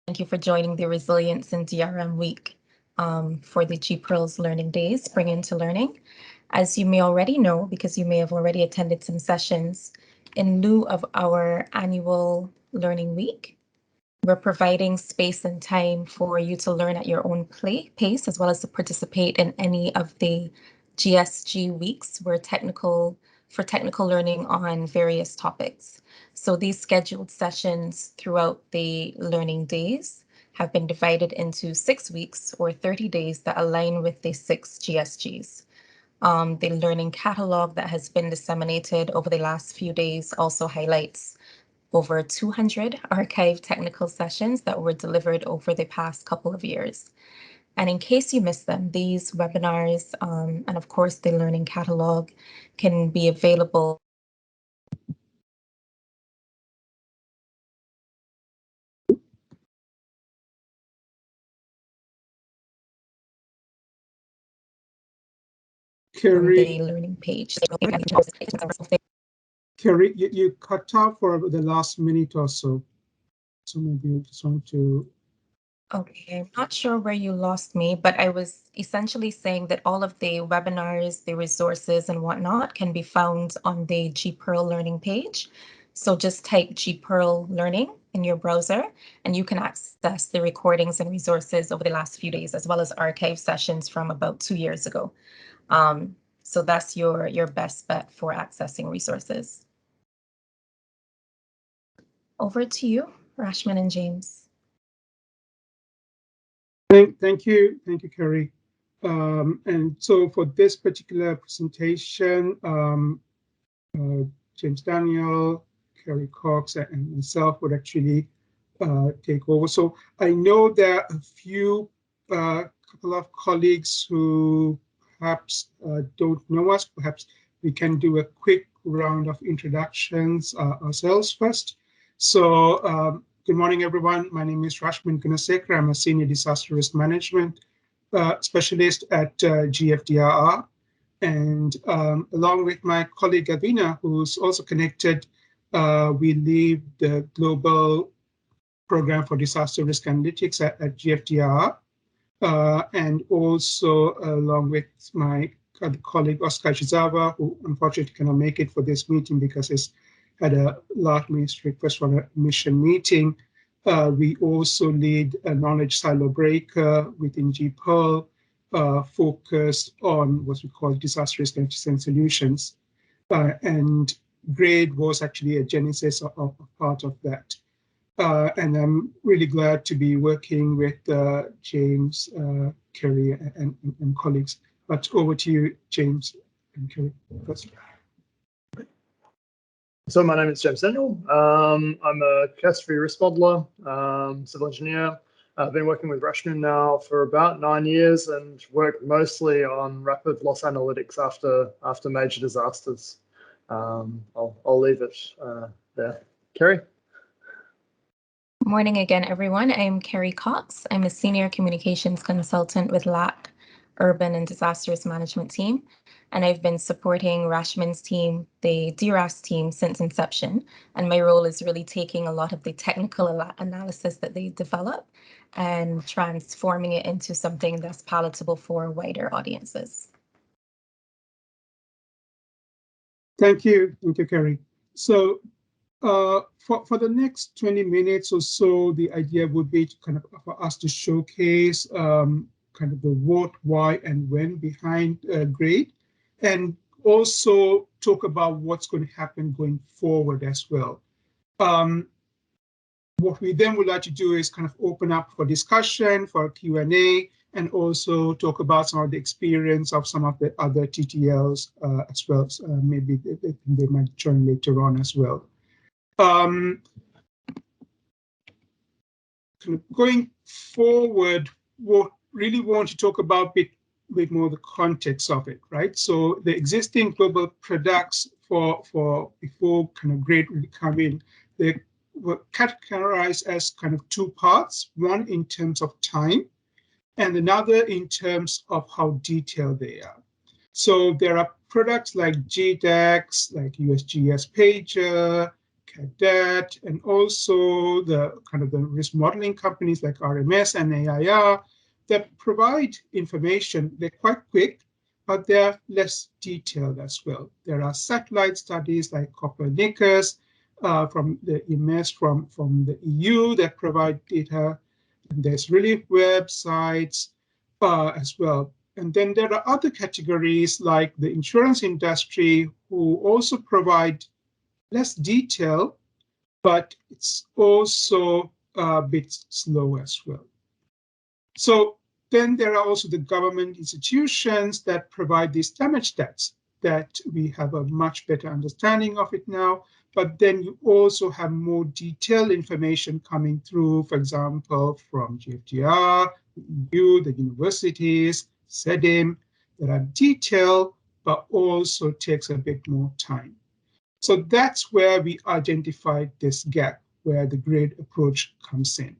Thank you for joining the Resilience in DRM Week for the GPRL's Learning Days, Bring Into Learning. As you may already know, because you may have already attended some sessions, in lieu of our annual Learning Week, we're providing space and time for you to learn at your own pace, as well as to participate in any of the GSG weeks for technical learning on various topics. So these scheduled sessions throughout the learning days have been divided into 6 weeks or 30 days that align with the 6 GSGs. The learning catalog that has been disseminated over the last few days also highlights over 200 archived technical sessions that were delivered over the past couple of years. And in case you missed them, these webinars and of course the learning catalog can be available on the learning page. Kerry, you cut out for the last minute or so. So maybe you just want to... Okay, I'm not sure where you lost me, but I was essentially saying that all of the webinars, the resources and whatnot can be found on the GPRL learning page. So just type GPRL learning in your browser and you can access the recordings and resources over the last few days, as well as archive sessions from about 2 years ago. So that's your best bet for accessing resources. Over to you, Rashman and James. Thank you, Kerry. And so for this particular presentation, James Daniel, Kerry Cox, and myself would actually take over. So I know there are a few couple of colleagues who perhaps don't know us. Perhaps we can do a quick round of introductions ourselves first. So good morning, everyone. My name is Rashman Gunasekara. I'm a Senior Disaster Risk Management Specialist at GFDRR. And along with my colleague Avina, who's also connected, we lead the Global Program for Disaster Risk Analytics at GFDRR. And also along with my colleague Oscar Shizawa, who unfortunately cannot make it for this meeting because he's had a last minute request for a mission meeting. We also lead a knowledge silo breaker within GPRL, focused on what we call disaster risk analytics and solutions. And GRADE was actually a genesis of part of that. And I'm really glad to be working with James, Kerry, and colleagues. But over to you, James and Kerry. So my name is James Daniel. I'm a catastrophe risk modeler, civil engineer. I've been working with Rashman now for about 9 years and work mostly on rapid loss analytics after major disasters. I'll leave it there. Kerry? Morning again, everyone. I'm Kerry Cox. I'm a senior communications consultant with LAC Urban and Disaster Risk Management team, and I've been supporting Rashman's team, the DRAS team, since inception. And my role is really taking a lot of the technical analysis that they develop and transforming it into something that's palatable for wider audiences. Thank you, Kerry. So for the next 20 minutes or so, the idea would be to kind of for us to showcase kind of the what, why, and when behind GRADE, and also talk about what's going to happen going forward as well. What we then would like to do is kind of open up for discussion, for Q&A, and also talk about some of the experience of some of the other TTLs as well. So, maybe they might join later on as well. Kind of going forward, what really want to talk about a bit more the context of it, right? So the existing global products for before kind of GRADE really come in, they were categorized as kind of two parts, one in terms of time and another in terms of how detailed they are. So there are products like GDAX, like USGS Pager, look at that. And also the kind of the risk modeling companies like RMS and AIR that provide information. They're quite quick, but they're less detailed as well. There are satellite studies like Copernicus from the IMES from the EU that provide data. And there's relief websites as well. And then there are other categories like the insurance industry who also provide less detail, but it's also a bit slow as well. So then there are also the government institutions that provide these damage stats that we have a much better understanding of it now. But then you also have more detailed information coming through, for example, from GFDRR, the universities, SEDIM, that are detailed, but also takes a bit more time. So that's where we identified this gap, where the grade approach comes in.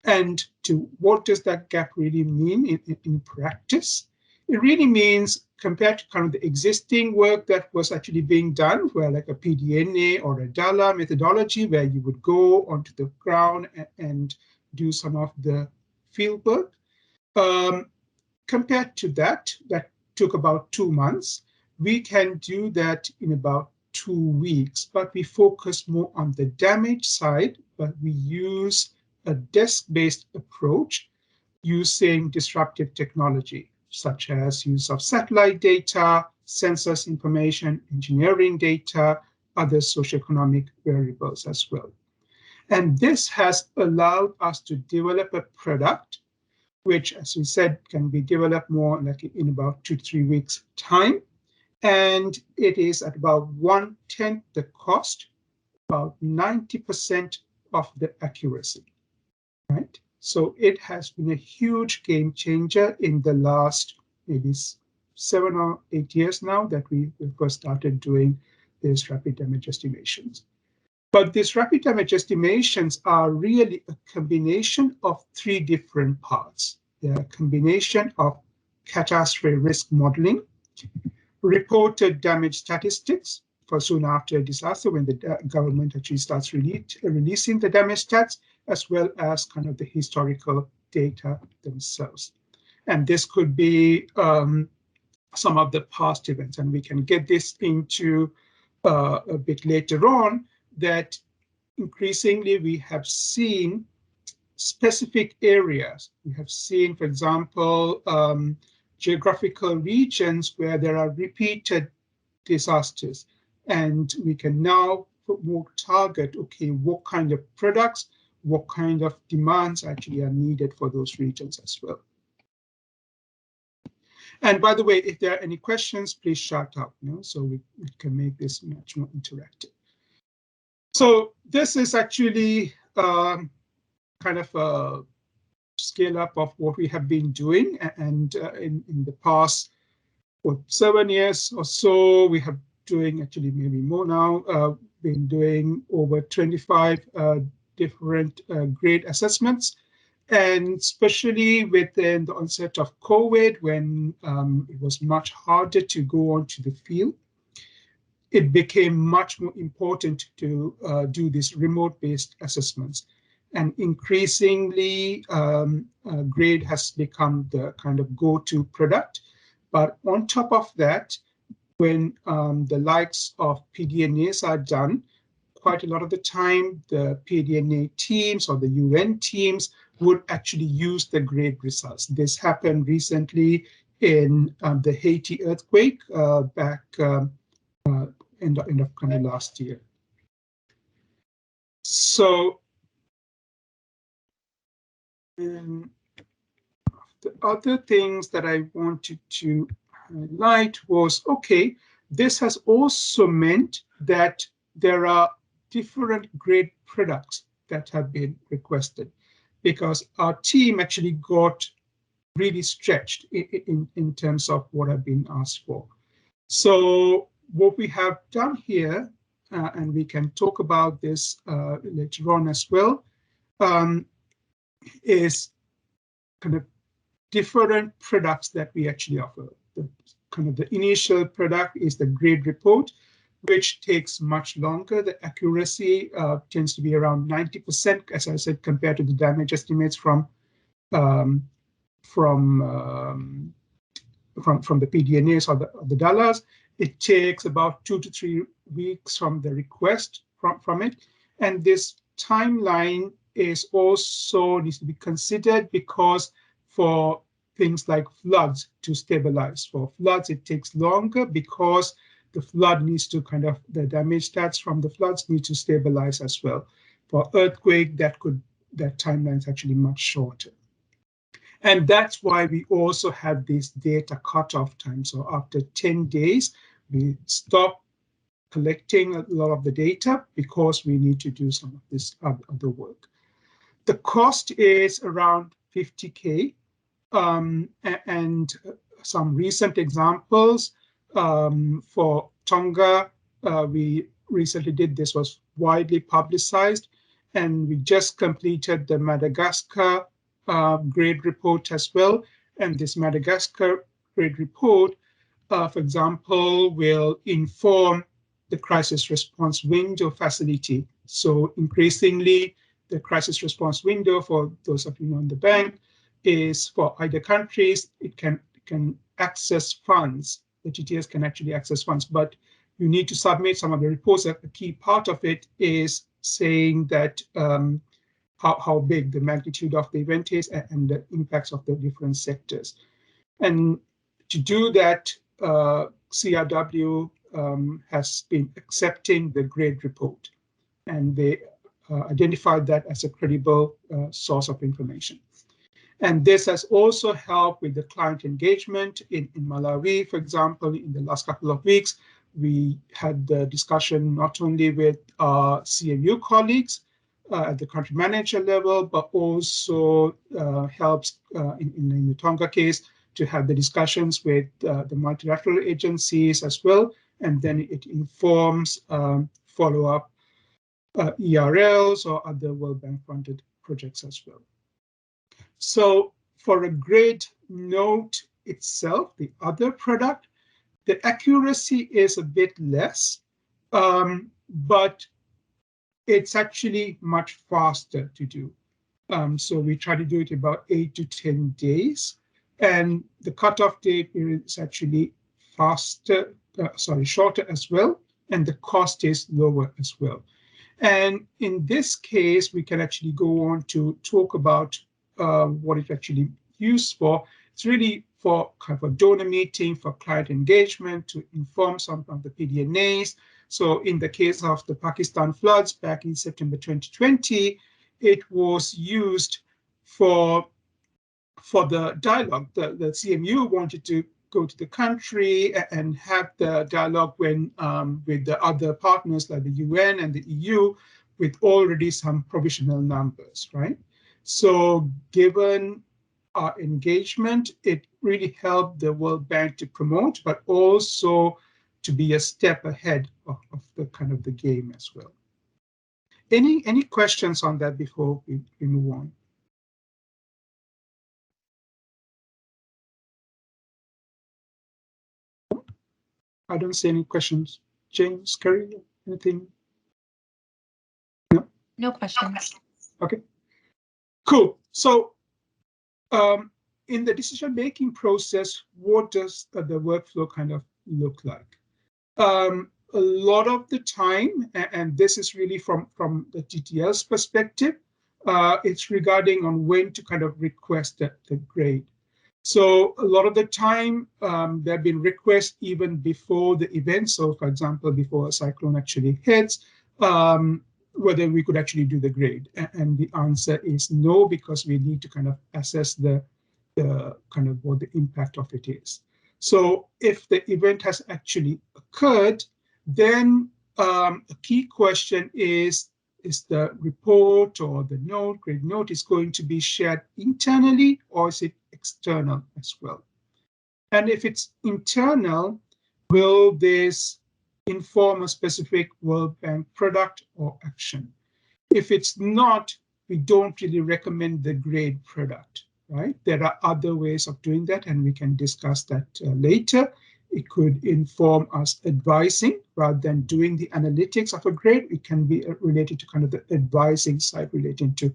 And to what does that gap really mean in practice? It really means compared to kind of the existing work that was actually being done, where like a PDNA or a DALA methodology, where you would go onto the ground and do some of the field work. Compared to that took about 2 months. We can do that in about 2 weeks, but we focus more on the damage side, but we use a desk-based approach using disruptive technology, such as use of satellite data, census information, engineering data, other socioeconomic variables as well. And this has allowed us to develop a product which, as we said, can be developed more like in about 2 to 3 weeks time. And it is at about 1/10 the cost, about 90% of the accuracy, right? So it has been a huge game changer in the last maybe 7 or 8 years now that we first started doing these rapid damage estimations. But these rapid damage estimations are really a combination of 3 different parts. They're a combination of catastrophe risk modeling, reported damage statistics for soon after a disaster when the government actually starts releasing the damage stats, as well as kind of the historical data themselves. And this could be some of the past events, and we can get this into a bit later on, that increasingly we have seen specific areas. We have seen, for example, geographical regions where there are repeated disasters, and we can now more target, okay, what kind of products, what kind of demands actually are needed for those regions as well. And by the way, if there are any questions, please shout out, so we can make this much more interactive. So this is actually kind of a scale up of what we have been doing. And in the past 7 years or so, we have doing actually maybe more now, been doing over 25 different grade assessments. And especially within the onset of COVID, when it was much harder to go onto the field, it became much more important to do these remote-based assessments. And increasingly, grade has become the kind of go-to product. But on top of that, when the likes of PDNAs are done, quite a lot of the time, the PDNA teams or the UN teams would actually use the grade results. This happened recently in the Haiti earthquake back end of kind of last year. So the other things that I wanted to highlight was, okay, this has also meant that there are different grade products that have been requested, because our team actually got really stretched in terms of what have been asked for. So what we have done here, and we can talk about this later on as well, is kind of different products that we actually offer. The initial product is the grade report. which takes much longer. The accuracy tends to be around 90%, as I said, compared to the damage estimates from the PDNAs or the dollars. It takes about 2 to 3 weeks from the request from it. And this timeline is also needs to be considered because for things like floods to stabilize. For floods, it takes longer because the flood needs to the damage stats from the floods need to stabilize as well. For earthquake, that timeline is actually much shorter. And that's why we also have this data cutoff time. So after 10 days, we stop collecting a lot of the data because we need to do some of this other work. The cost is around 50K. And some recent examples for Tonga, we recently did, this was widely publicized, and we just completed the Madagascar grade report as well. And this Madagascar grade report, for example, will inform the crisis response window facility. So increasingly, the crisis response window, for those of you in the bank, is for either countries, it can access funds. The TTS can actually access funds, but you need to submit some of the reports. A key part of it is saying that how big the magnitude of the event is and the impacts of the different sectors. And to do that, CRW has been accepting the grade report, and they identified that as a credible source of information. And this has also helped with the client engagement in Malawi. For example, in the last couple of weeks, we had the discussion not only with our CMU colleagues at the country manager level, but also helps in the Tonga case to have the discussions with the multilateral agencies as well. And then it informs follow-up ERLs or other World Bank funded projects as well. So for a grade note itself, the other product, the accuracy is a bit less, but it's actually much faster to do. So we try to do it about 8 to 10 days. And the cutoff date is actually shorter as well. And the cost is lower as well. And in this case, we can actually go on to talk about what it's actually used for. It's really for kind of a donor meeting, for client engagement, to inform some of the PDNAs. So in the case of the Pakistan floods back in September 2020, it was used for the dialogue. The CMU wanted to go to the country and have the dialogue with the other partners like the UN and the EU with already some provisional numbers, right? So given our engagement, it really helped the World Bank to promote, but also to be a step ahead of the kind of the game as well. Any questions on that before we move on? I don't see any questions. James, Kerry, anything? No? No questions. Okay, cool. So in the decision-making process, what does the workflow kind of look like? A lot of the time, and this is really from the TTL's perspective, it's regarding on when to kind of request the grade. So a lot of the time, there have been requests even before the event. So for example, before a cyclone actually hits, whether we could actually do the grade. And the answer is no, because we need to kind of assess the kind of what the impact of it is. So if the event has actually occurred, then a key question is the report or the note, grade note, is going to be shared internally, or is it external as well? And if it's internal, will this inform a specific World Bank product or action? If it's not, we don't really recommend the grade product, right? There are other ways of doing that, and we can discuss that later. It could inform us advising rather than doing the analytics of a grade. It can be related to kind of the advising side relating to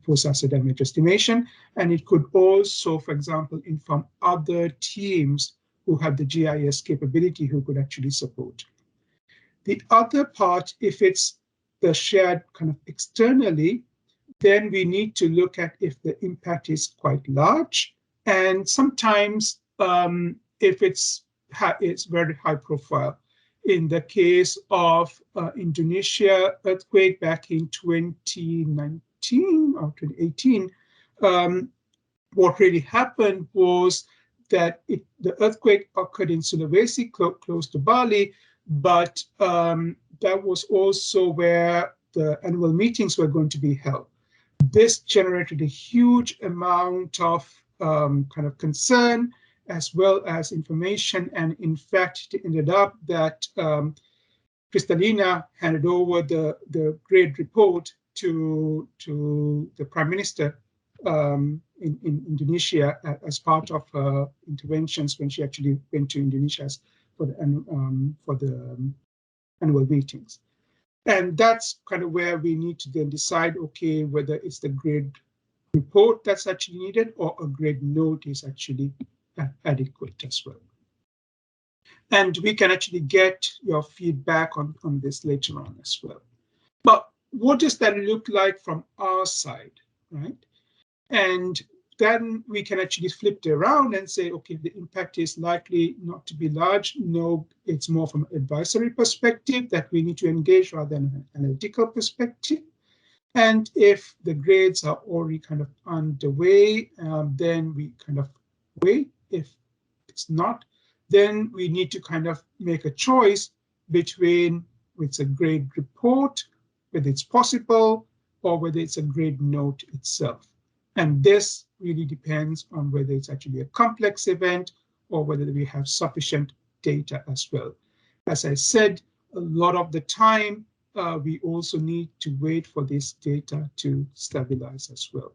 post-academic estimation. And it could also, for example, inform other teams who have the GIS capability who could actually support. The other part, if it's the shared kind of externally, then we need to look at if the impact is quite large. And sometimes if it's very high profile. In the case of Indonesia earthquake back in 2019 or 2018, what really happened was that the earthquake occurred in Sulawesi, close to Bali, but that was also where the annual meetings were going to be held. This generated a huge amount of kind of concern as well as information, and in fact, it ended up that Kristalina handed over the grade report to the Prime Minister in Indonesia as part of interventions when she actually went to Indonesia for the annual meetings. And that's kind of where we need to then decide, okay, whether it's the grade report that's actually needed or a grade note is actually adequate as well. And we can actually get your feedback on this later on as well. But what does that look like from our side, right? And then we can actually flip it around and say, okay, the impact is likely not to be large. No, it's more from an advisory perspective that we need to engage rather than an analytical perspective. And if the grades are already kind of underway, then we kind of wait. If it's not, then we need to kind of make a choice between it's a grade report, whether it's possible, or whether it's a grade note itself. And this really depends on whether it's actually a complex event or whether we have sufficient data as well. As I said, a lot of the time, we also need to wait for this data to stabilize as well.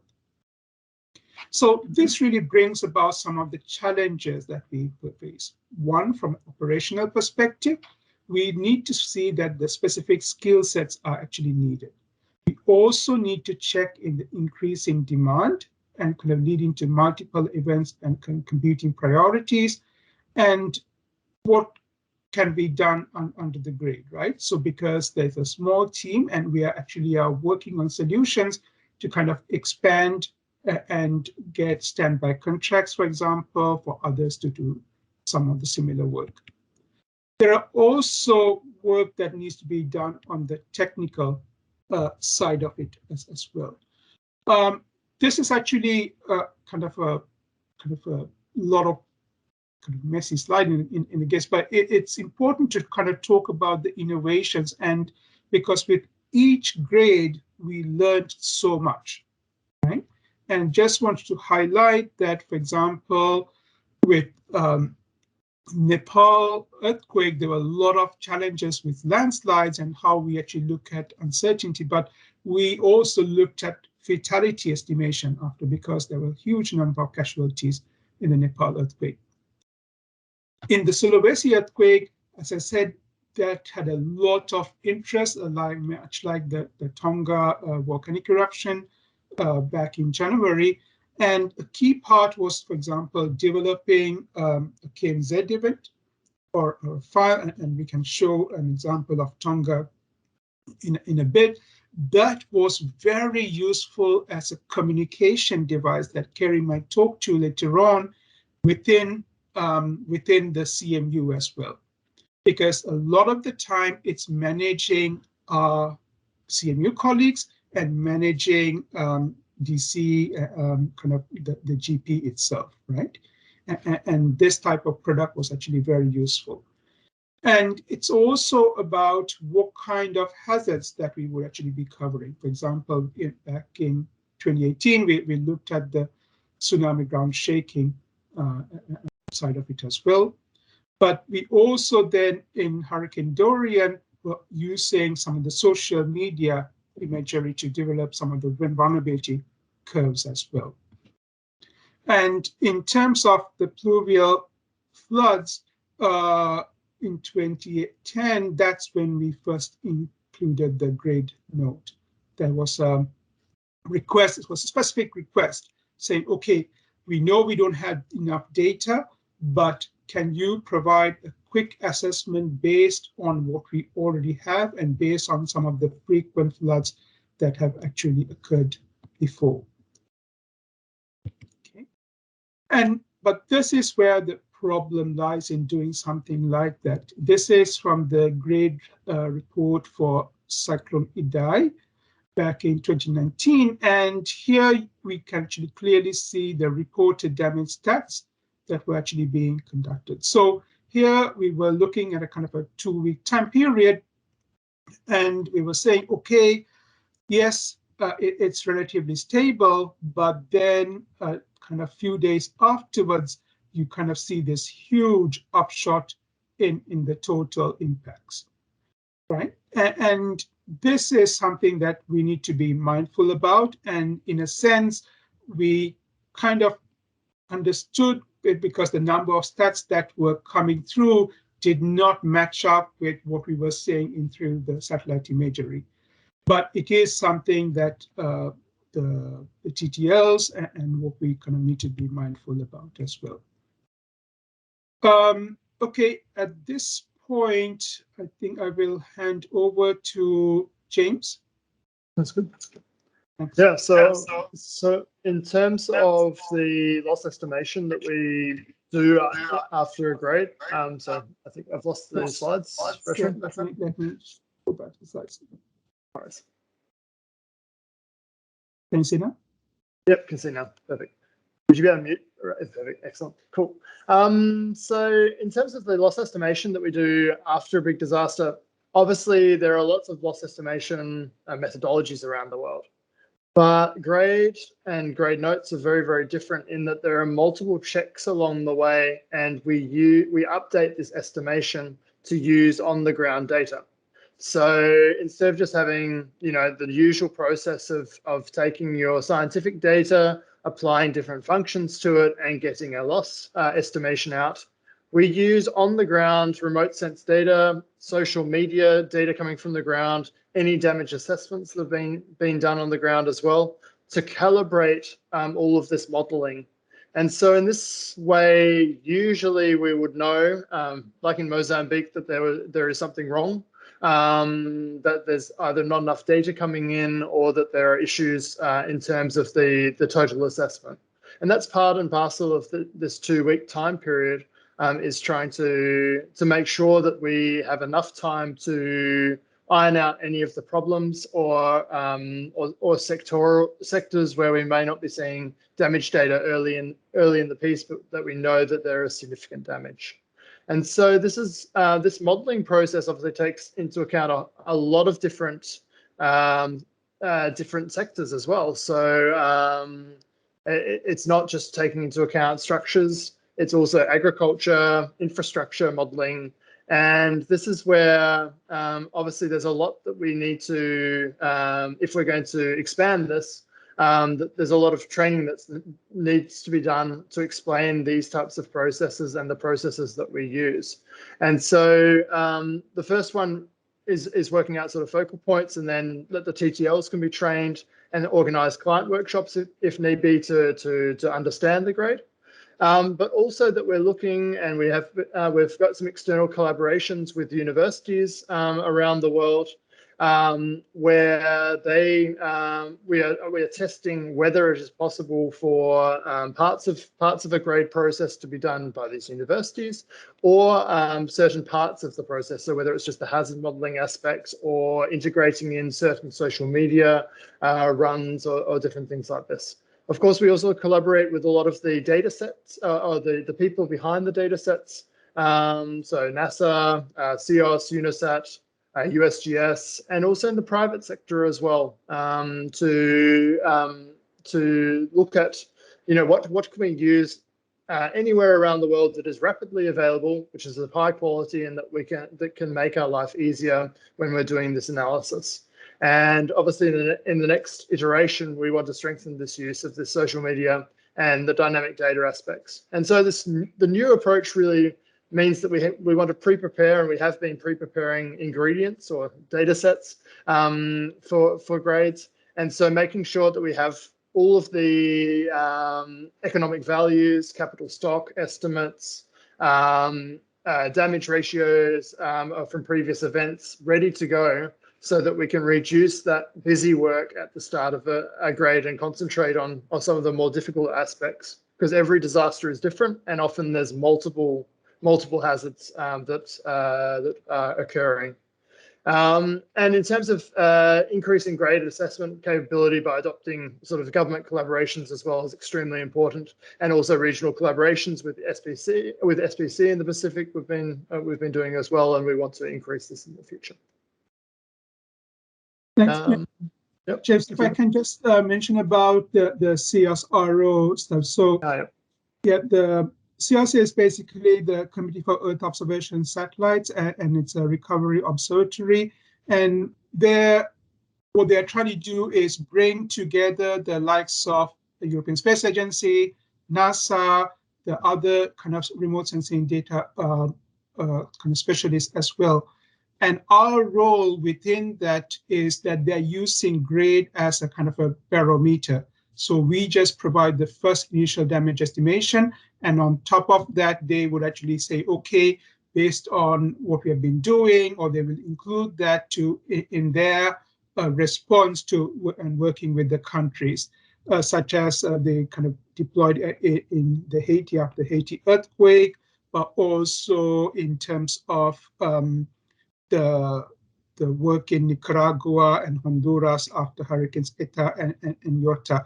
So this really brings about some of the challenges that we face. One, from an operational perspective, we need to see that the specific skill sets are actually needed. We also need to check in the increasing demand and kind of leading to multiple events and competing priorities, and what can be done under the grade, right? So because there's a small team and we are actually working on solutions to kind of expand and get standby contracts, for example, for others to do some of the similar work. There are also work that needs to be done on the technical side of it as well. This is actually kind of a lot of kind of messy slide in the case, but it's important to kind of talk about the innovations, and because with each grade we learned so much, right? And just wanted to highlight that, for example, with Nepal earthquake, there were a lot of challenges with landslides and how we actually look at uncertainty, but we also looked at fatality estimation after, because there were a huge number of casualties in the Nepal earthquake. In the Sulawesi earthquake, as I said, that had a lot of interest, much like the Tonga volcanic eruption back in January. And a key part was, for example, developing a KMZ event or a file, and we can show an example of Tonga in a bit. That was very useful as a communication device that Kerry might talk to later on within the CMU as well, because a lot of the time it's managing our CMU colleagues and managing DC kind of the GP itself, right? And this type of product was actually very useful. And it's also about what kind of hazards that we would actually be covering. For example, back in 2018, we looked at the tsunami ground shaking side of it as well. But we also then, in Hurricane Dorian, were using some of the social media imagery to develop some of the vulnerability curves as well. And in terms of the pluvial floods, in 2010, that's when we first included the grade note. There was a request, it was a specific request saying, okay, we know we don't have enough data, but can you provide a quick assessment based on what we already have and based on some of the frequent floods that have actually occurred before? Okay. But this is where the problem lies in doing something like that. This is from the grade report for Cyclone Idai back in 2019. And here we can actually clearly see the reported damage stats that were actually being conducted. So here we were looking at a kind of a 2-week time period, and we were saying, okay, yes, it's relatively stable, but then kind of few days afterwards, you kind of see this huge upshot in the total impacts, right? And this is something that we need to be mindful about. And in a sense, we kind of understood it because the number of stats that were coming through did not match up with what we were seeing in through the satellite imagery. But it is something that the TTLs and what we kind of need to be mindful about as well. Okay, at this point, I think I will hand over to James. That's good. Thanks. Yeah, so in terms of the loss estimation that we do after a grade, so I think I've lost the slides. Yeah, let me go back to the slides. Can you see now? Yep, can see now. Perfect. Would you be able to mute? All right, perfect. Excellent. Cool. So in terms of the loss estimation that we do after a big disaster, obviously there are lots of loss estimation methodologies around the world. But grade and grade notes are very, very different in that there are multiple checks along the way, and we update this estimation to use on the ground data. So instead of just having, the usual process of taking your scientific data, applying different functions to it, and getting a loss estimation out, we use on the ground remote sense data, social media data coming from the ground, any damage assessments that have been done on the ground as well, to calibrate all of this modeling. And so in this way, usually we would know, like in Mozambique, that there is something wrong, that there's either not enough data coming in or that there are issues in terms of the total assessment. And that's part and parcel of this 2-week time period, is trying to make sure that we have enough time to iron out any of the problems or sectors where we may not be seeing damage data early in the piece, but that we know that there is significant damage. And so this modeling process obviously takes into account a lot of different sectors as well. So it's not just taking into account structures, it's also agriculture, infrastructure modeling. And this is where obviously there's a lot that we need to, if we're going to expand this, there's a lot of training that needs to be done to explain these types of processes and the processes that we use. And so the first one is working out sort of focal points, and then that the TTLs can be trained and organize client workshops if need be to understand the grade. But also that we're looking, and we've got some external collaborations with universities around the world, where we are testing whether it is possible for parts of a grade process to be done by these universities, or certain parts of the process. So whether it's just the hazard modeling aspects or integrating in certain social media runs or different things like this. Of course, we also collaborate with a lot of the data sets, or the people behind the data sets. So NASA, CEOS, UNISAT, USGS, and also in the private sector as well, to look at, what can we use anywhere around the world that is rapidly available, which is of high quality, and that can make our life easier when we're doing this analysis. And obviously in the next iteration, we want to strengthen this use of the social media and the dynamic data aspects. And so the new approach really means that we want to pre-prepare, and we have been pre-preparing ingredients or data sets for grades. And so making sure that we have all of the economic values, capital stock estimates, damage ratios from previous events ready to go, so that we can reduce that busy work at the start of a grade and concentrate on some of the more difficult aspects, because every disaster is different, and often there's multiple hazards that are occurring. And in terms of increasing grade assessment capability by adopting sort of government collaborations as well is extremely important, and also regional collaborations with SPC in the Pacific we've been doing as well, and we want to increase this in the future. Thanks. Yep. James, if I can just mention about the CSRO stuff. So yeah, the CRC is basically the Committee for Earth Observation Satellites, and it's a recovery observatory. And what they're trying to do is bring together the likes of the European Space Agency, NASA, the other kind of remote sensing data kind of specialists as well. And our role within that is that they're using grade as a kind of a barometer. So we just provide the first initial damage estimation, and on top of that, they would actually say, okay, based on what we have been doing, or they will include that in their response to and working with the countries, such as they kind of deployed in the Haiti after the Haiti earthquake, but also in terms of the work in Nicaragua and Honduras after Hurricanes Eta and Iota.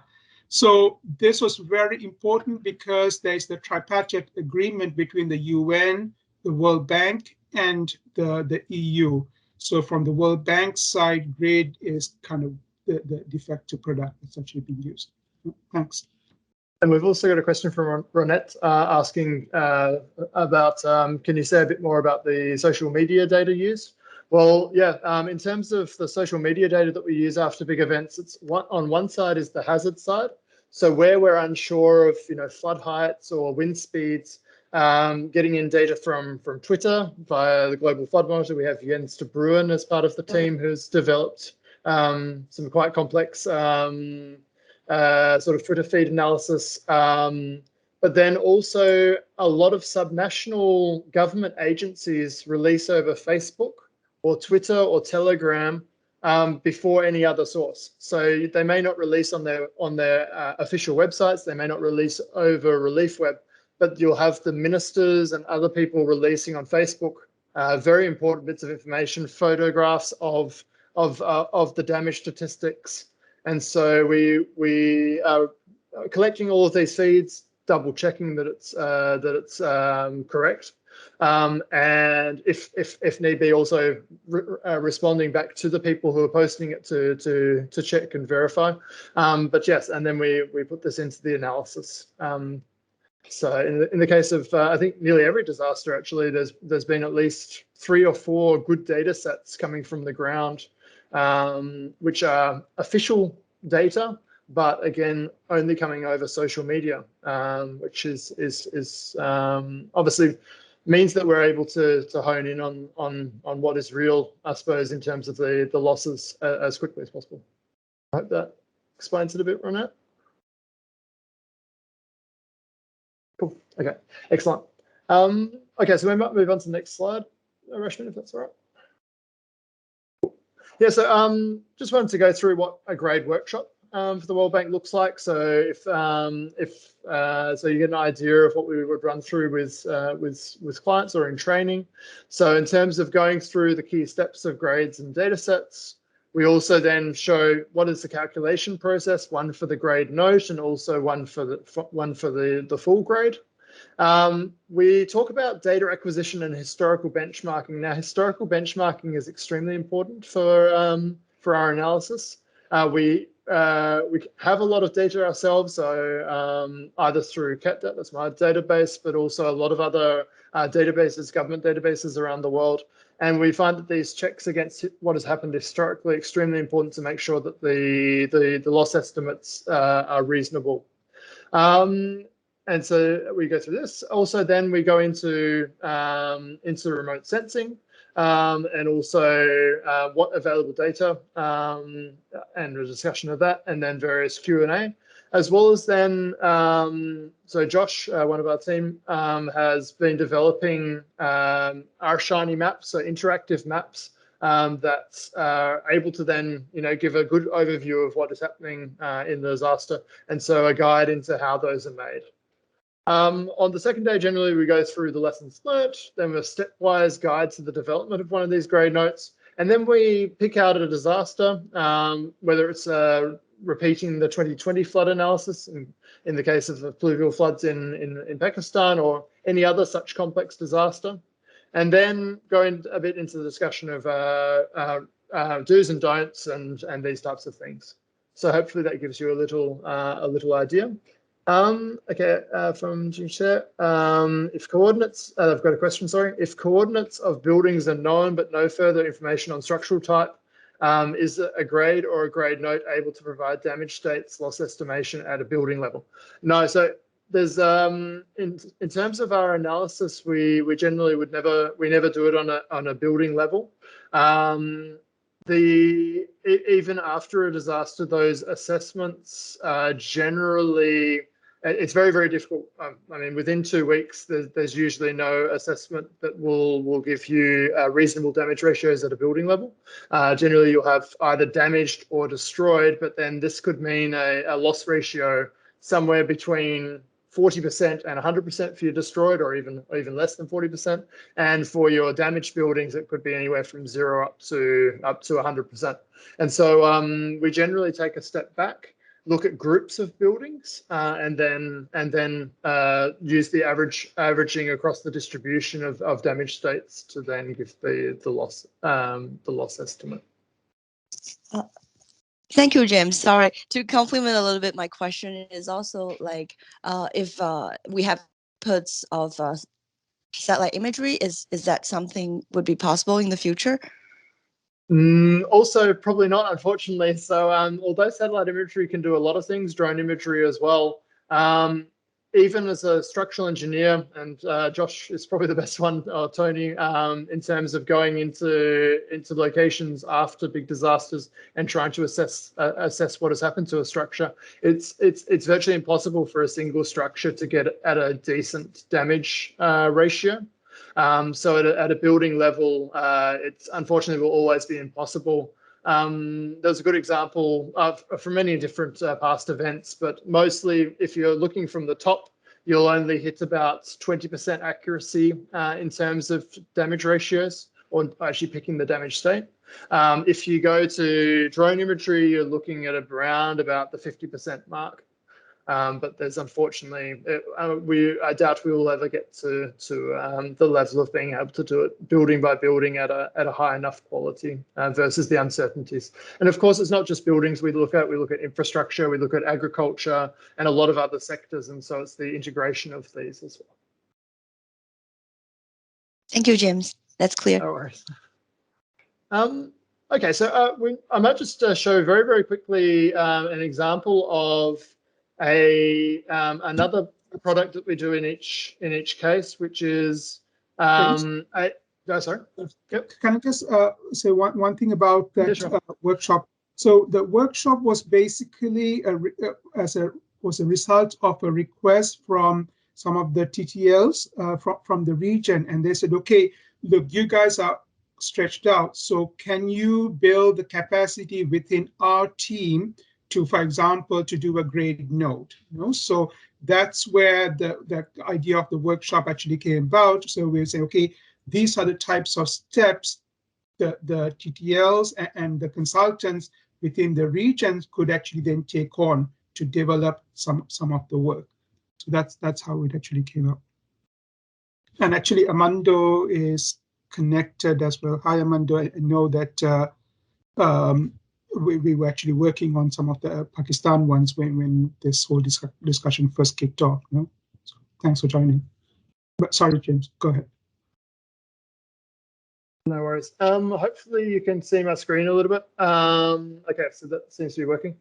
So this was very important because there's the tripartite agreement between the UN, the World Bank, and the EU. So from the World Bank side, grade is kind of the de facto product that's actually being used. Thanks. And we've also got a question from Ronette asking about, can you say a bit more about the social media data used? Well, yeah, in terms of the social media data that we use after big events, it's on one side is the hazard side. So where we're unsure of, flood heights or wind speeds, getting in data from Twitter via the Global Flood Monitor. We have Jens de Bruin as part of the team who's developed some quite complex sort of Twitter feed analysis. But then also a lot of subnational government agencies release over Facebook or Twitter or Telegram before any other source. So they may not release on their official websites. They may not release over Relief Web, but you'll have the ministers and other people releasing on Facebook very important bits of information, photographs of the damage statistics. And so we are collecting all of these feeds, double checking that it's correct. And if need be, also responding back to the people who are posting it to check and verify. But yes, and then we put this into the analysis. So in the case of I think nearly every disaster, actually, there's been at least 3 or 4 good data sets coming from the ground, which are official data, but again, only coming over social media, which is obviously means that we're able to hone in on what is real, I suppose, in terms of the losses as quickly as possible. I hope that explains it a bit, Ronette. Cool. Okay. Excellent. Okay, so we might move on to the next slide, Rashmin, if that's all right. Cool. Yeah. So just wanted to go through what a grade workshop for the World Bank looks like. So if so you get an idea of what we would run through with clients or in training. So in terms of going through the key steps of grades and data sets, we also then show what is the calculation process, one for the grade note and also one for the full grade. We talk about data acquisition and historical benchmarking. Now, historical benchmarking is extremely important for our analysis. We have a lot of data ourselves, so either through CatDat, that's my database, but also a lot of other databases, government databases around the world. And we find that these checks against what has happened historically are extremely important to make sure that the loss estimates are reasonable. and so we go through this. Also, then we go into remote sensing, and also what available data, and a discussion of that, and then various Q&A, as well as then, so Josh, one of our team, has been developing our Shiny maps, so interactive maps, that are able to then, give a good overview of what is happening in the disaster, and so a guide into how those are made. On the second day, generally, we go through the lessons learnt, then a stepwise guide to the development of one of these grade notes, and then we pick out a disaster, whether it's repeating the 2020 flood analysis in the case of the pluvial floods in Pakistan, or any other such complex disaster. And then going a bit into the discussion of do's and don'ts and these types of things. So hopefully that gives you a little idea. Okay, from Jim, if coordinates, I've got a question, sorry. If coordinates of buildings are known but no further information on structural type, is a grade or a grade note able to provide damage states, loss estimation at a building level? No, so there's in terms of our analysis, we generally never do it on a building level. Even after a disaster, those assessments generally, it's very, very difficult. I mean, within 2 weeks, there's usually no assessment that will give you reasonable damage ratios at a building level. Generally, you'll have either damaged or destroyed, but then this could mean a loss ratio somewhere between 40% and 100% for your destroyed, or even less than 40%. And for your damaged buildings, it could be anywhere from 0 up to 100%. And so we generally take a step back, look at groups of buildings, and then use the averaging across the distribution of damage states to then give the loss estimate. Thank you, James. Sorry, to complement a little bit, my question is also like, if we have outputs of satellite imagery, is that something would be possible in the future? Also, probably not, unfortunately. So although satellite imagery can do a lot of things, drone imagery as well, even as a structural engineer, and Josh is probably the best one, or Tony, in terms of going into locations after big disasters and trying to assess what has happened to a structure, it's virtually impossible for a single structure to get at a decent damage ratio. So at a building level, it's unfortunately will always be impossible. There's a good example from many different past events, but mostly if you're looking from the top, you'll only hit about 20% accuracy in terms of damage ratios, or actually picking the damage state. If you go to drone imagery, you're looking at around about the 50% mark. But there's unfortunately, I doubt we will ever get to the level of being able to do it building by building at a high enough quality versus the uncertainties. And of course, it's not just buildings we look at infrastructure, we look at agriculture and a lot of other sectors. And so it's the integration of these as well. Thank you, James. That's clear. No worries. Okay, so I might just show very, very quickly an example of another product that we do in each case, which is sorry. Yep. Can I just say one thing about that? Yeah, sure. Workshop? So the workshop was basically was a result of a request from some of the TTLs from the region, and they said, okay, look, you guys are stretched out, so can you build the capacity within our team to, for example, to do a grade note? So that's where the idea of the workshop actually came about. So we say, okay, these are the types of steps the TTLs and the consultants within the regions could actually then take on to develop some of the work. So that's how it actually came up. And actually, Armando is connected as well. Hi, Armando. I know that we were actually working on some of the Pakistan ones when this whole discussion first kicked off. So thanks for joining. But sorry, James, go ahead. No worries. Hopefully you can see my screen a little bit. Okay, so that seems to be working.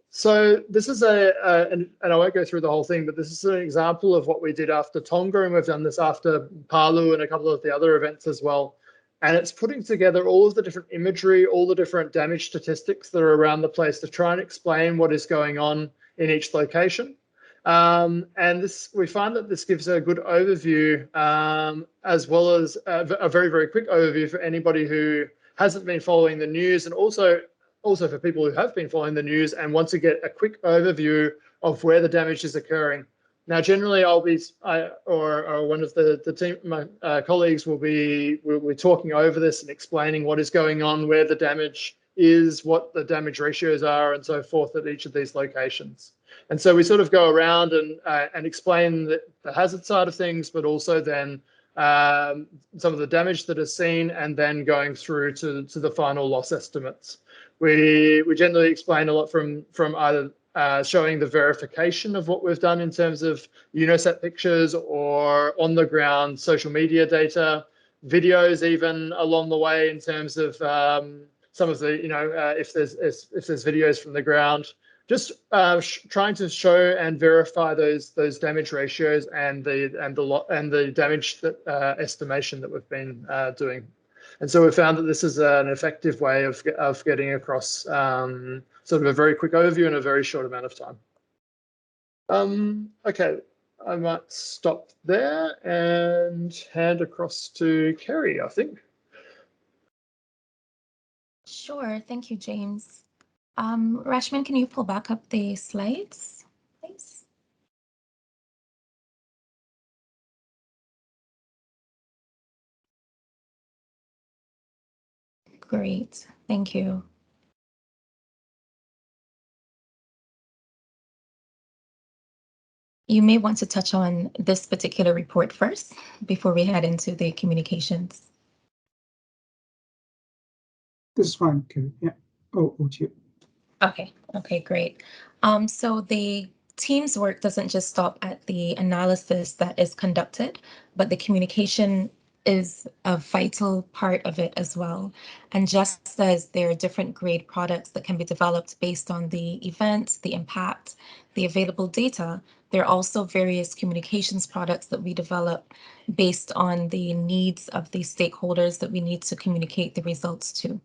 So this is and I won't go through the whole thing, but this is an example of what we did after Tonga, and we've done this after Palu and a couple of the other events as well. And it's putting together all of the different imagery, all the different damage statistics that are around the place to try and explain what is going on in each location. And this, we find that this gives a good overview, as well as a very, very quick overview for anybody who hasn't been following the news, and also for people who have been following the news and want to get a quick overview of where the damage is occurring. Now, generally, or one of the team, my colleagues will be talking over this and explaining what is going on, where the damage is, what the damage ratios are, and so forth at each of these locations. And so we sort of go around and explain the hazard side of things, but also then some of the damage that is seen, and then going through to the final loss estimates. We generally explain a lot from either showing the verification of what we've done in terms of UNOSAT pictures or on the ground social media data, videos even along the way in terms of some of the, if there's videos from the ground, just trying to show and verify those damage ratios and the damage that, estimation that we've been doing. And so we found that this is an effective way of getting across sort of a very quick overview in a very short amount of time. Okay, I might stop there and hand across to Kerry, I think. Sure, thank you, James. Rashman, can you pull back up the slides, please? Great, thank you. You may want to touch on this particular report first before we head into the communications. This is fine, Kerry. Yeah. Oh, you. Okay, great. So the team's work doesn't just stop at the analysis that is conducted, but the communication is a vital part of it as well. And just as there are different grade products that can be developed based on the event, the impact, the available data, there are also various communications products that we develop based on the needs of the stakeholders that we need to communicate the results to.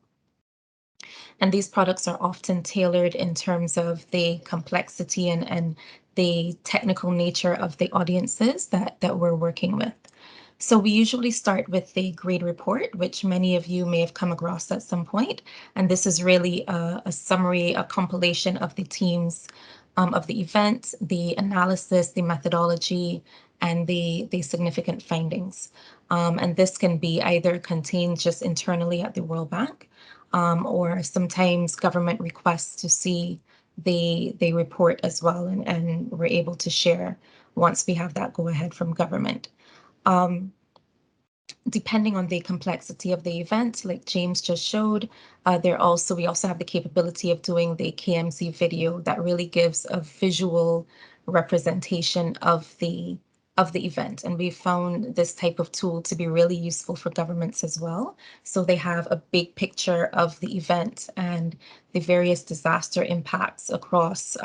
And these products are often tailored in terms of the complexity and the technical nature of the audiences that we're working with. So we usually start with the grade report, which many of you may have come across at some point. And this is really a summary, a compilation of the teams of the event, the analysis, the methodology, and the significant findings. And this can be either contained just internally at the World Bank, or sometimes government requests to see the report as well, and we're able to share once we have that go ahead from government. Depending on the complexity of the event, like James just showed, we also have the capability of doing the KMC video that really gives a visual representation of the event. And we found this type of tool to be really useful for governments as well. So they have a big picture of the event and the various disaster impacts across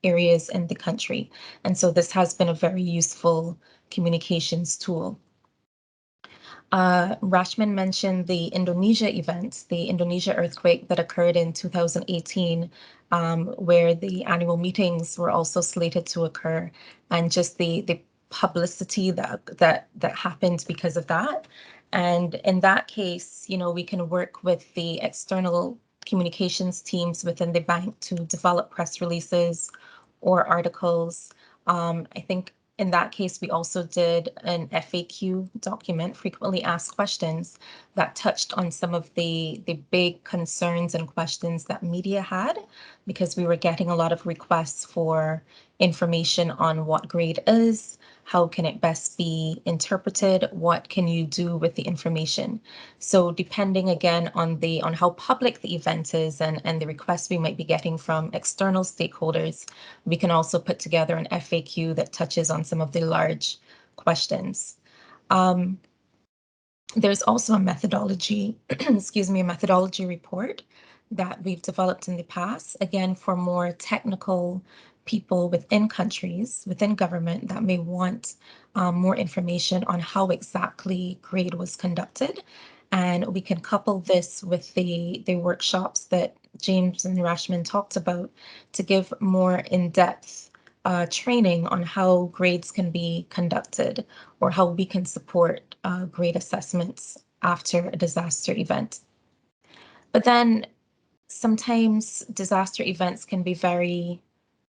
areas in the country. And so this has been a very useful communications tool. Rashman mentioned the Indonesia event, the Indonesia earthquake that occurred in 2018, where the annual meetings were also slated to occur, and just the publicity that happened because of that. And in that case, we can work with the external communications teams within the bank to develop press releases or articles. I think in that case, we also did an FAQ document, frequently asked questions, that touched on some of the big concerns and questions that media had, because we were getting a lot of requests for information on what grade is, how can it best be interpreted, what can you do with the information. So depending again on how public the event is and the requests we might be getting from external stakeholders, we can also put together an FAQ that touches on some of the large questions. There's also a methodology, excuse me, a methodology report that we've developed in the past, again, for more technical people within countries, within government that may want more information on how exactly grade was conducted. And we can couple this with the workshops that James and Rashman talked about to give more in-depth training on how grades can be conducted or how we can support grade assessments after a disaster event. But then sometimes disaster events can be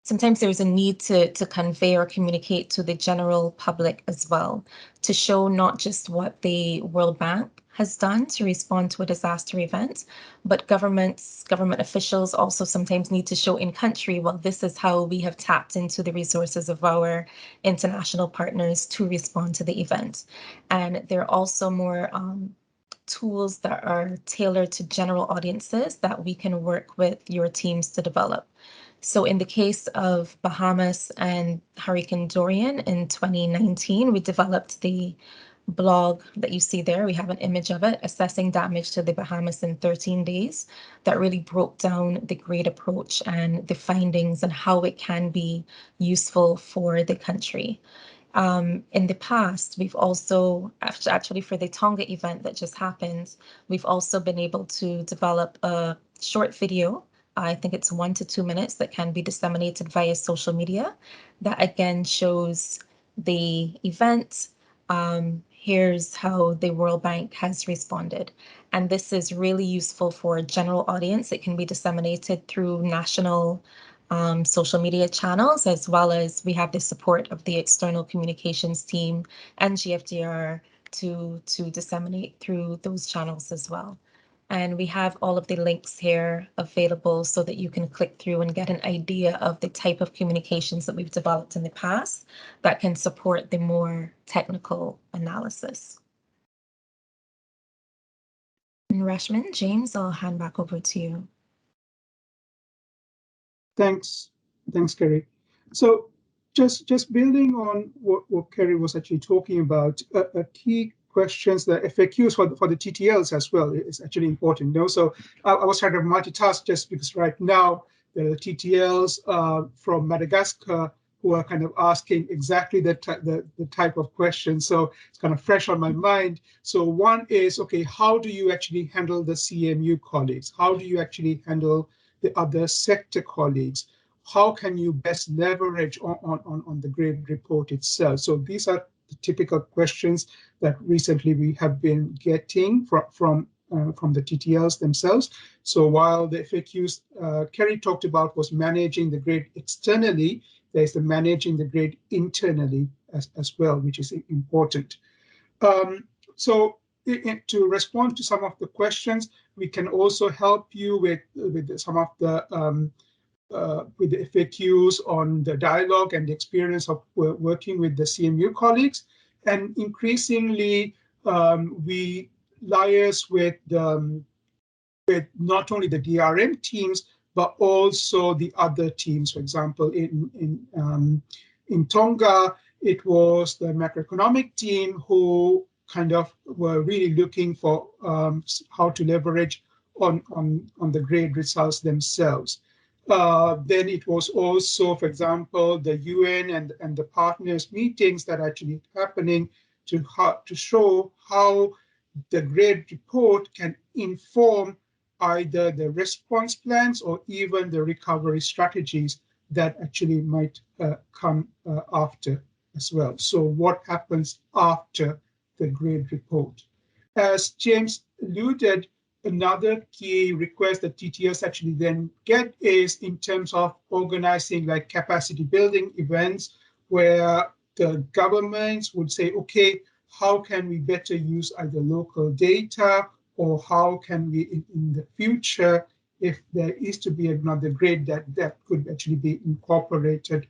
sometimes there's a need to convey or communicate to the general public as well, to show not just what the World Bank has done to respond to a disaster event, but government officials also sometimes need to show in country, well, this is how we have tapped into the resources of our international partners to respond to the event. And there are also more tools that are tailored to general audiences that we can work with your teams to develop. So in the case of Bahamas and Hurricane Dorian in 2019, we developed the blog that you see there. We have an image of it, Assessing Damage to the Bahamas in 13 Days, that really broke down the grade approach and the findings and how it can be useful for the country. In the past, we've also, actually for the Tonga event that just happened, we've also been able to develop a short video. I think it's 1 to 2 minutes that can be disseminated via social media that again shows the event. Here's how the World Bank has responded. And this is really useful for a general audience. It can be disseminated through national social media channels, as well as we have the support of the external communications team and GFDRR to disseminate through those channels as well. And we have all of the links here available so that you can click through and get an idea of the type of communications that we've developed in the past that can support the more technical analysis. And Rashman, James, I'll hand back over to you. Thanks, Kerry. So just building on what Kerry was actually talking about, a key questions, the FAQs for the TTLs as well is actually important. So I was trying to multitask just because right now the TTLs from Madagascar who are kind of asking exactly the type of question. So it's kind of fresh on my mind. So one is, okay, how do you actually handle the CMU colleagues? How do you actually handle the other sector colleagues? How can you best leverage on the grade report itself? So these are the typical questions that recently we have been getting from the TTLs themselves. So while the FAQs Kerry talked about was managing the grade externally, there's the managing the grade internally as well, which is important. So to respond to some of the questions, we can also help you with some of the with the FAQs on the dialogue and the experience of working with the CMU colleagues. And increasingly, we liaise with not only the DRM teams, but also the other teams. For example, in Tonga, it was the macroeconomic team who kind of were really looking for how to leverage on the grade results themselves. Then it was also, for example, the UN and the partners meetings that are actually happening to show how the grade report can inform either the response plans or even the recovery strategies that actually might come after as well. So what happens after the grade report? As James alluded, another key request that TTS actually then get is in terms of organizing like capacity building events where the governments would say, okay, how can we better use either local data, or how can we in the future, if there is to be another grade, that could actually be incorporated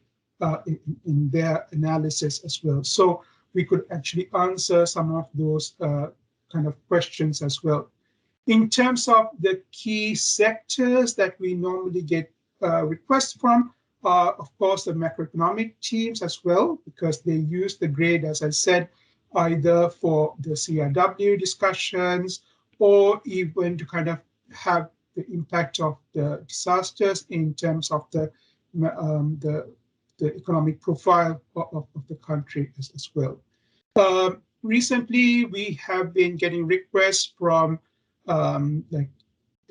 in their analysis as well. So we could actually answer some of those kind of questions as well. In terms of the key sectors that we normally get requests from, of course, the macroeconomic teams as well, because they use the grade, as I said, either for the CRW discussions or even to kind of have impact of the disasters in terms of the economic profile of the country as well. Recently, we have been getting requests from like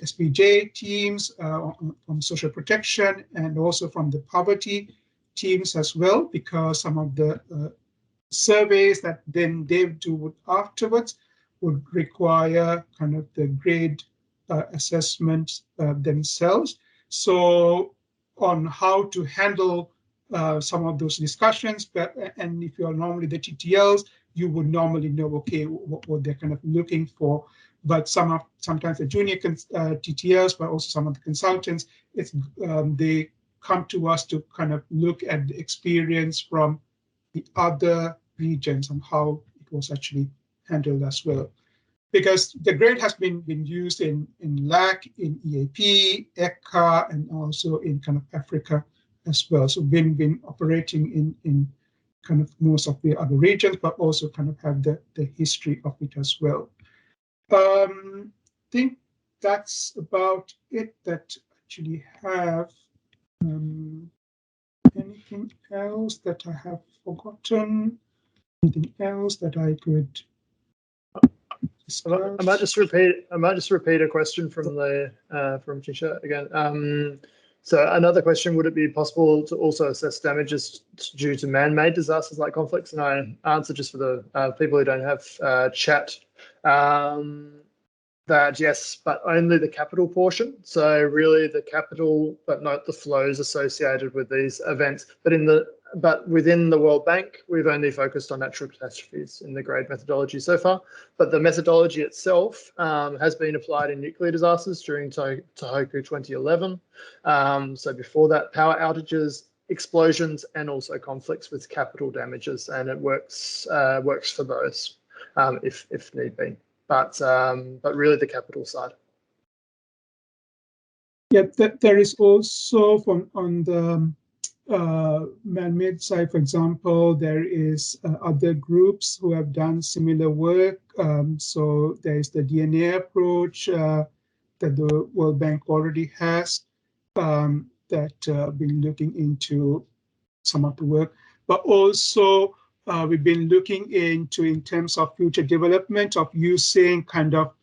SPJ teams from social protection and also from the poverty teams as well, because some of the surveys that then they do afterwards would require kind of the grade assessments themselves. So on how to handle some of those discussions, and if you are normally the TTLs, you would normally know, okay, what they're kind of looking for. But sometimes the junior TTLs, but also some of the consultants, they come to us to kind of look at the experience from the other regions and how it was actually handled as well. Because the grade has been used in LAC, in EAP, ECA, and also in kind of Africa as well. So been operating in kind of most of the other regions, but also kind of have the history of it as well. I think that's about it that actually have. Anything else that I have forgotten? Anything else that I could discuss? I might just repeat a question from the from Chisha again. So another question: would it be possible to also assess damages due to man-made disasters like conflicts? And I answer just for the people who don't have chat. That yes, but only the capital portion. So really the capital, but not the flows associated with these events. But within the World Bank, we've only focused on natural catastrophes in the grade methodology so far. But the methodology itself has been applied in nuclear disasters during Tohoku 2011. So before that, power outages, explosions, and also conflicts with capital damages, and it works for those if need be. But really the capital side. Yeah, there is also on the man-made side, for example, there is other groups who have done similar work. So there is the DNA approach that the World Bank already has that been looking into some of the work, but also we've been looking into in terms of future development of using kind of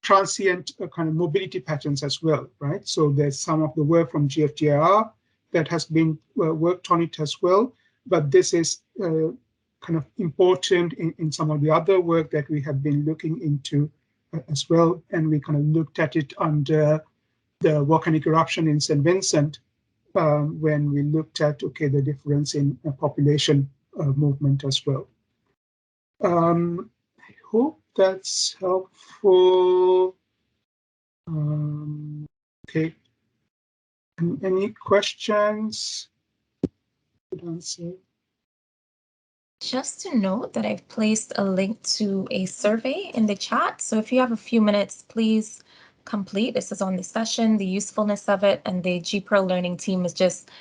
transient kind of mobility patterns as well, right? So there's some of the work from GFDRR that has been worked on it as well, but this is kind of important in some of the other work that we have been looking into as well, and we kind of looked at it under the volcanic eruption in St. Vincent when we looked at, okay, the difference in population movement as well. I hope that's helpful. Okay. Any questions? Good answer. Just to note that I've placed a link to a survey in the chat. So if you have a few minutes, please complete. This is on the session, the usefulness of it, and the GPRL learning team is just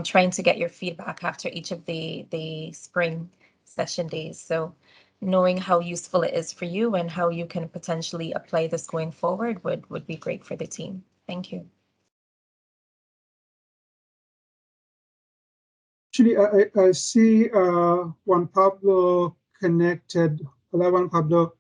trying to get your feedback after each of the spring session days. So knowing how useful it is for you and how you can potentially apply this going forward would be great for the team. Thank you. Actually, I see Juan Pablo connected. Hello, Juan Pablo.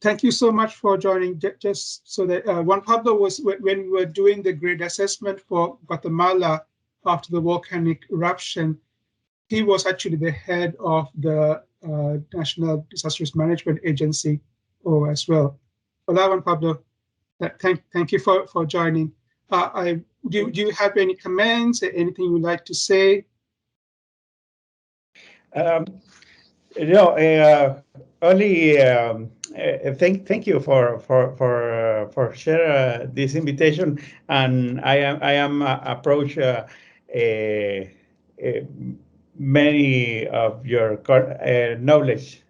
Thank you so much for joining. Just so that Juan Pablo was, when we were doing the grade assessment for Guatemala after the volcanic eruption, he was actually the head of the National Disaster Risk Management Agency as well. Hola, Juan Pablo. Thank you for joining. Do you have any comments, anything you'd like to say? Only thank you for share this invitation, and I am approach many of your knowledge.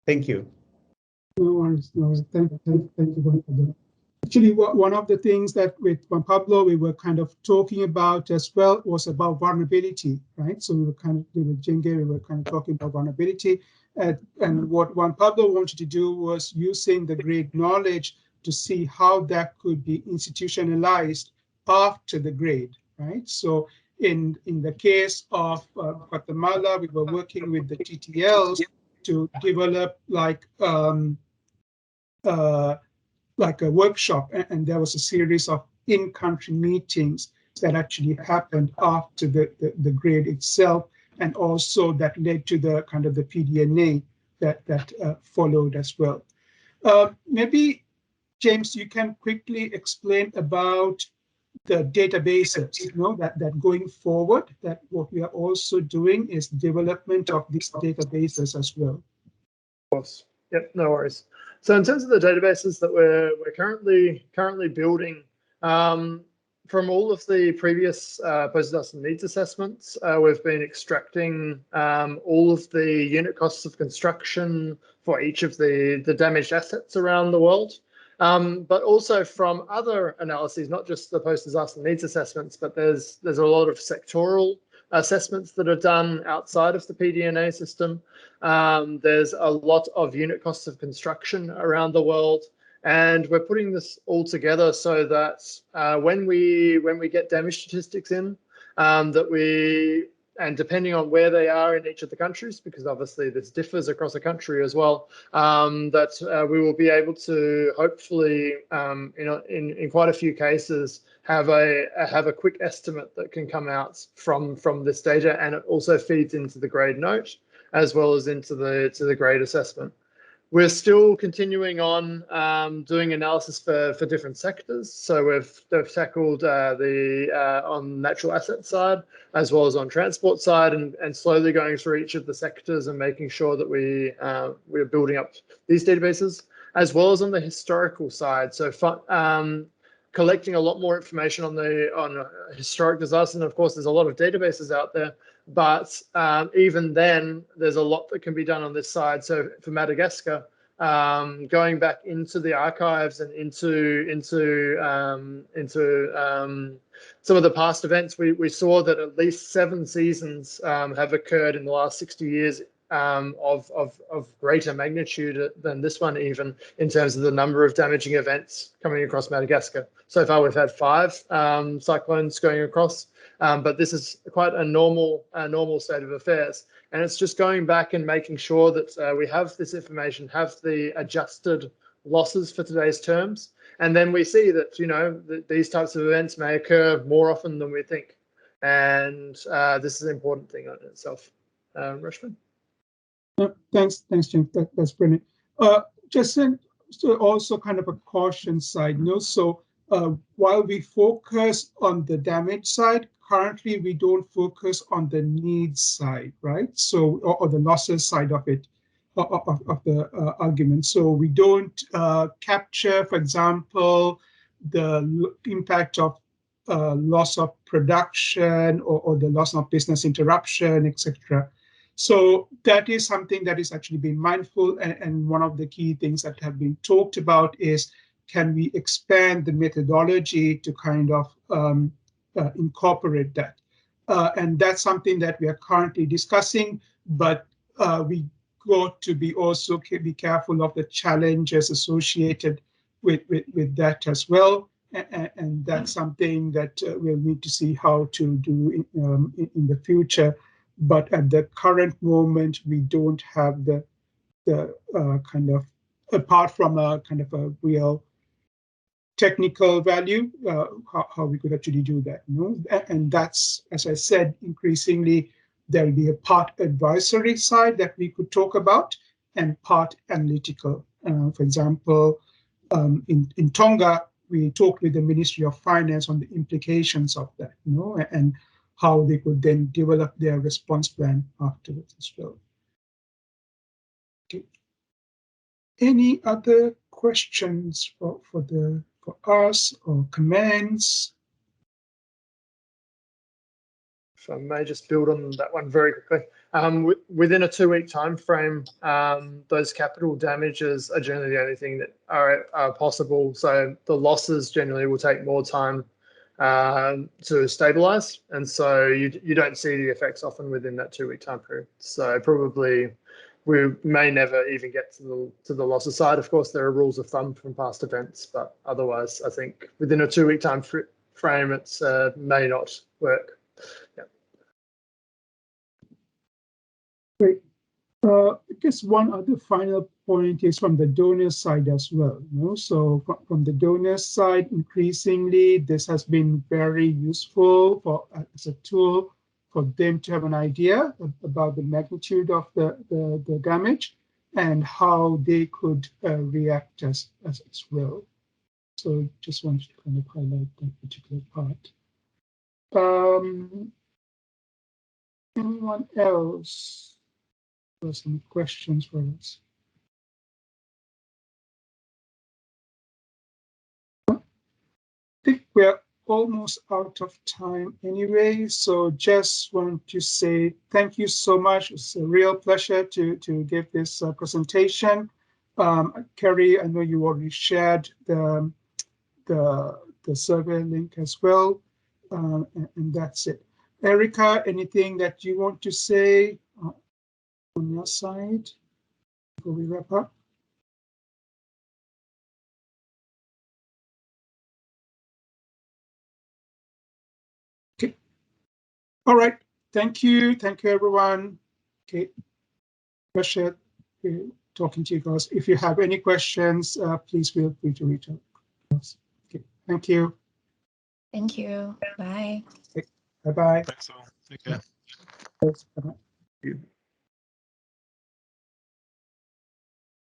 Thank you. No worries, no worries. Thank you, Juan Pablo. Actually, one of the things that with Juan Pablo we were kind of talking about as well was about vulnerability, right? So we were kind of, with Jenge, we were kind of talking about vulnerability. And what Juan Pablo wanted to do was using the great knowledge to see how that could be institutionalized after the grade, right? So in the case of Guatemala, we were working with the TTLs to develop like a workshop, and there was a series of in-country meetings that actually happened after the grade itself, and also that led to the kind of the PDNA that followed as well. Maybe, James, you can quickly explain about the databases, that going forward, that what we are also doing is development of these databases as well. Of course. Yep, no worries. So in terms of the databases that we're currently building, from all of the previous post-disaster needs assessments, we've been extracting all of the unit costs of construction for each of the damaged assets around the world. But also from other analyses, not just the post-disaster needs assessments, but there's a lot of sectoral assessments that are done outside of the PDNA system. There's a lot of unit costs of construction around the world, and we're putting this all together so that when we get damage statistics in, and depending on where they are in each of the countries, because obviously this differs across a country as well, that we will be able to hopefully, in quite a few cases, have a quick estimate that can come out from this data, and it also feeds into the grade note as well as into the grade assessment. We're still continuing on doing analysis for different sectors. So we've tackled on natural asset side as well as on transport side, and slowly going through each of the sectors and making sure that we're building up these databases, as well as on the historical side. So collecting a lot more information on historic disasters. And of course, there's a lot of databases out there, but even then, there's a lot that can be done on this side. So for Madagascar, going back into the archives and into some of the past events, we saw that at least 7 seasons have occurred in the last 60 years of greater magnitude than this one, even in terms of the number of damaging events coming across Madagascar. So far, we've had 5 cyclones going across, but this is quite a normal state of affairs. And it's just going back and making sure that we have this information, have the adjusted losses for today's terms, and then we see that these types of events may occur more often than we think, and this is an important thing on itself. Rashman? Thanks, James. That's brilliant. Just also kind of a caution side, so while we focus on the damage side, currently we don't focus on the needs side, right? So, or the losses side of it, of the argument. So we don't capture, for example, the impact of loss of production or the loss of business interruption, etc. So that is something that is actually being mindful, and one of the key things that have been talked about is, can we expand the methodology to kind of incorporate that? And that's something that we are currently discussing, but we got to be also be careful of the challenges associated with that as well. And that's something that we'll need to see how to do in the future. But at the current moment, we don't have the kind of, apart from a kind of a real technical value, how we could actually do that. And that's, as I said, increasingly there will be a part advisory side that we could talk about and part analytical. For example, in Tonga, we talked with the Ministry of Finance on the implications of that, and how they could then develop their response plan afterwards as well. Okay. Any other questions for us or comments? If I may just build on that one very quickly. Within a 2-week time frame, those capital damages are generally the only thing that are possible. So the losses generally will take more time to stabilize, and so you don't see the effects often within that 2-week time period. So probably we may never even get to the losses side. Of course, there are rules of thumb from past events, but otherwise, I think within a 2-week time frame, it's may not work. Yeah. Great. I guess one other final point is from the donor side as well. So from the donor side, increasingly, this has been very useful as a tool for them to have an idea about the magnitude of the damage and how they could react as well. So just wanted to kind of highlight that particular part. Anyone else? There are some questions for us. I think we're almost out of time anyway, so just want to say thank you so much. It's a real pleasure to give this presentation. Kerry, I know you already shared the survey link as well, and that's it. Erica, anything that you want to say on your side before we wrap up? Okay. All right. Thank you. Thank you, everyone. Okay. Pleasure talking to you guys. If you have any questions, please feel free to reach out. Okay. Thank you. Thank you. Bye. Okay. Bye-bye. Thanks all. Take care. Bye-bye.